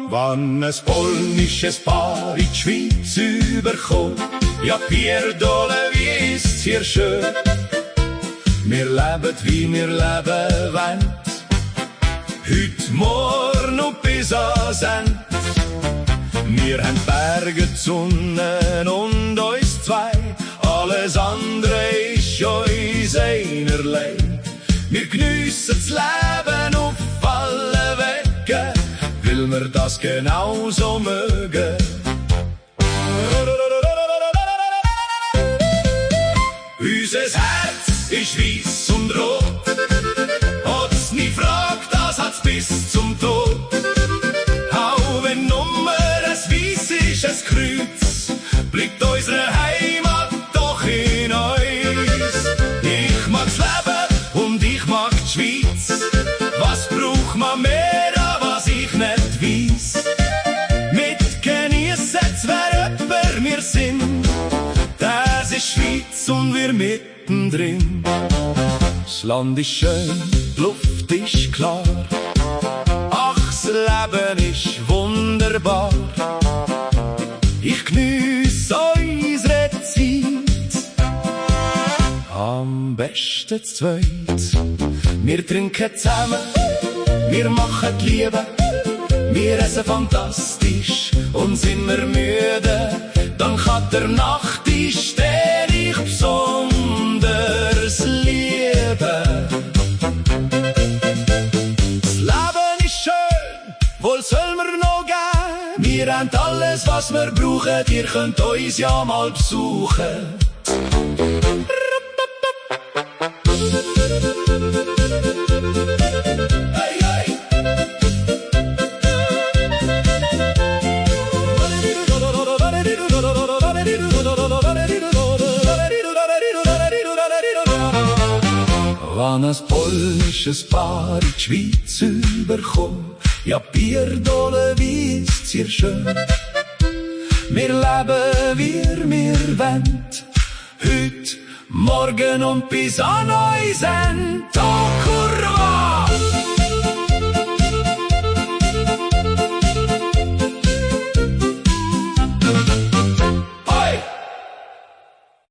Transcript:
Wann ein polnisches Paar in die Schweiz überkommt, ja Pierdole, wie ist's hier schön. Wir leben, wie wir leben wollen, heute, morgen und bis ans Ende. Wir haben Berge, die Sonne und uns zwei, alles andere ist uns einerlei. Wir geniessen das Leben auf alle Wege, weil wir das genauso mögen. Unser Herz ist weiss und rot, hat's nie fragt, das hat's bis zum Tod. Auch wenn Nummer es weiss ist, es Kreuz, bleibt unsere Heimat doch in uns. Ich mag's Leben und ich mag die Schweiz, was braucht man mehr, was ich nicht weiss. Mit geniessen, wer öpper wir sind, das ist Schweiz und wir mittendrin. Das Land ist schön, die Luft ist klar, ach, das Leben ist wunderbar. Ich geniesse unsere Zeit, am besten zu zweit. Wir trinken zusammen, wir machen die Liebe, wir essen fantastisch und sind wir müde, dann kann der Nachttisch, den ich besonders liebe. Das Leben ist schön, wohl soll mir noch geben. Wir haben alles, was wir brauchen, ihr könnt uns ja mal besuchen. Wann ein polnisches Paar in die Schweiz überkommt, ja Pierdole, wie ist's hier schön. Wir leben, wie wir wollen, heute, morgen und bis an uns End. Oh, Kurva!